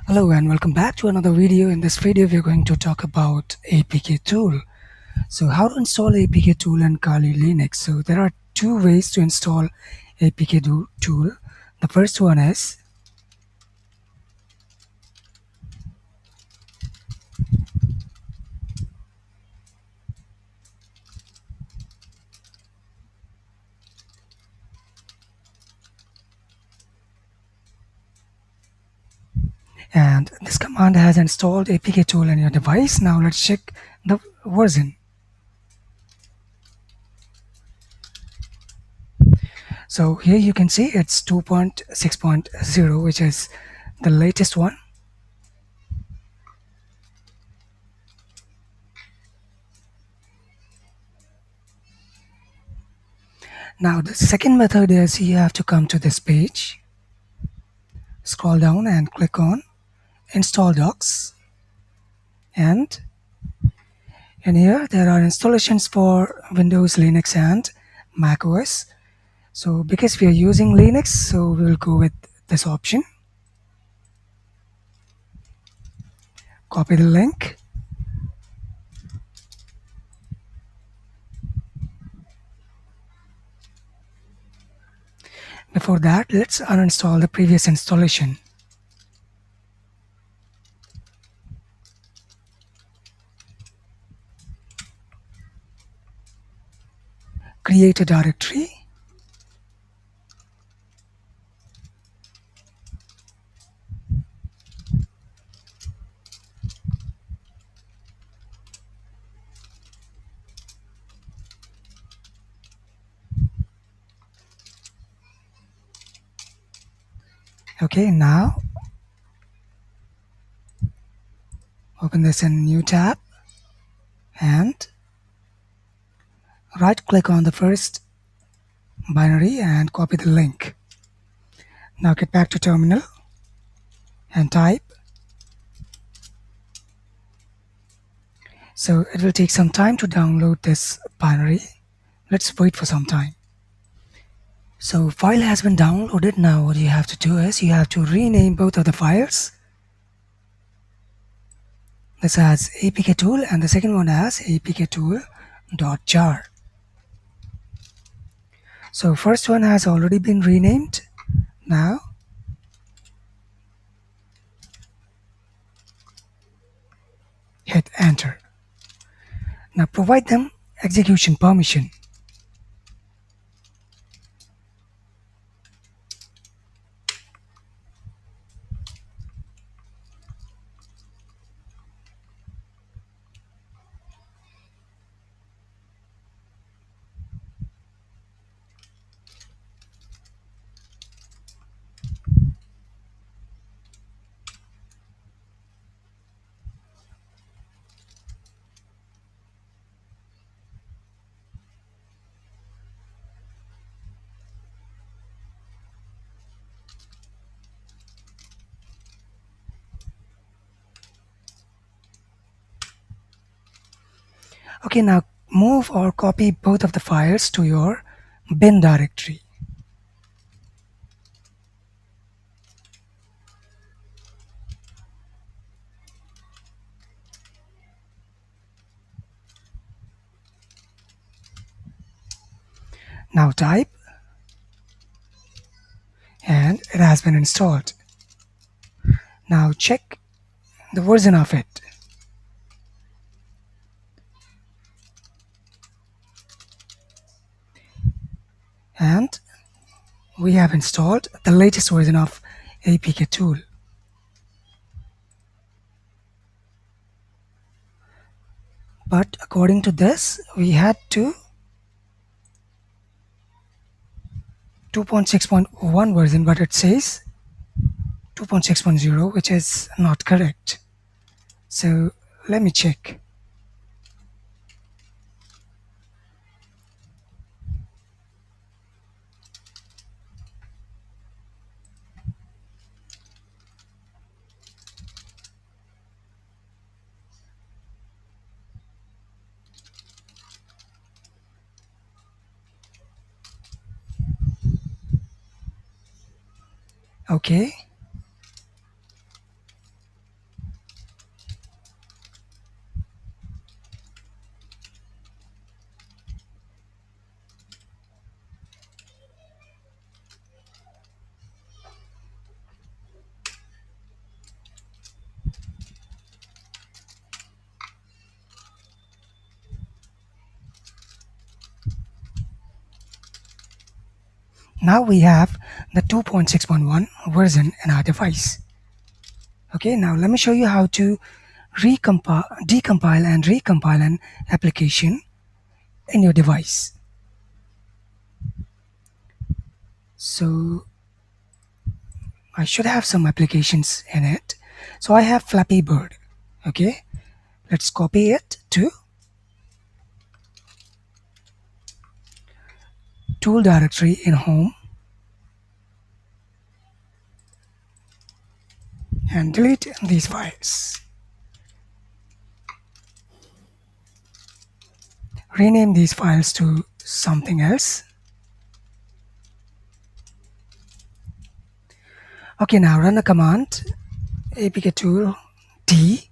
Hello and welcome back to another video. In this video we are going to talk about APKtool. So how to install APKtool in Kali Linux. So there are two ways to install APKtool. The first one is, and this command has installed APKtool in your device. Now let's check the version. So here you can see it's 2.6.0, which is the latest one. Now the second method is you have to come to this page, scroll down and click on install docs, and in here there are installations for Windows, Linux and Mac OS. So because we are using Linux, so we will go with this option. Copy the link. Before that, let's uninstall the previous installation. Create a directory. Okay, now open this in a new tab and right click on the first binary and copy the link. Now get back to terminal and type. So it will take some time to download this binary. Let's wait for some time. So file has been downloaded. Now what you have to do is you have to rename both of the files. This has APKtool and the second one has APKtool.jar. So first one has already been renamed. Now hit enter. Now provide them execution permission. Okay, now move or copy both of the files to your bin directory. Now type, and it has been installed. Now check the version of it. And we have installed the latest version of APKtool. But according to this, we had to 2.6.1 version, but it says 2.6.0, which is not correct. So let me check. Okay. Now we have the 2.6.1 version in our device. Okay, now let me show you how to decompile and recompile an application in your device. So I should have some applications in it. So I have Flappy Bird. Okay, let's copy it to tool directory in home and delete these files. Rename these files to something else. Okay, now run a command APKtool D,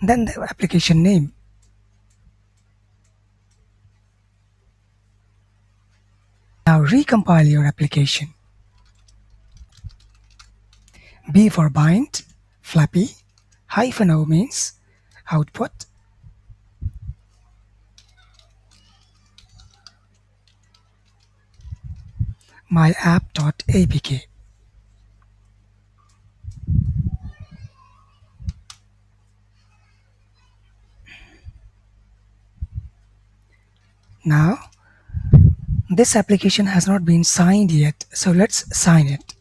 then the application name. Now recompile your application. B for bind, Flappy, -O means output, my app.apk. Now this application has not been signed yet, so let's sign it.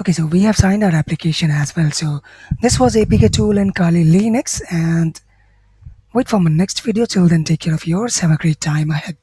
Okay, so we have signed our application as well. So this was APKtool and Kali Linux, and wait for my next video. Till then, take care of yours. Have a great time ahead.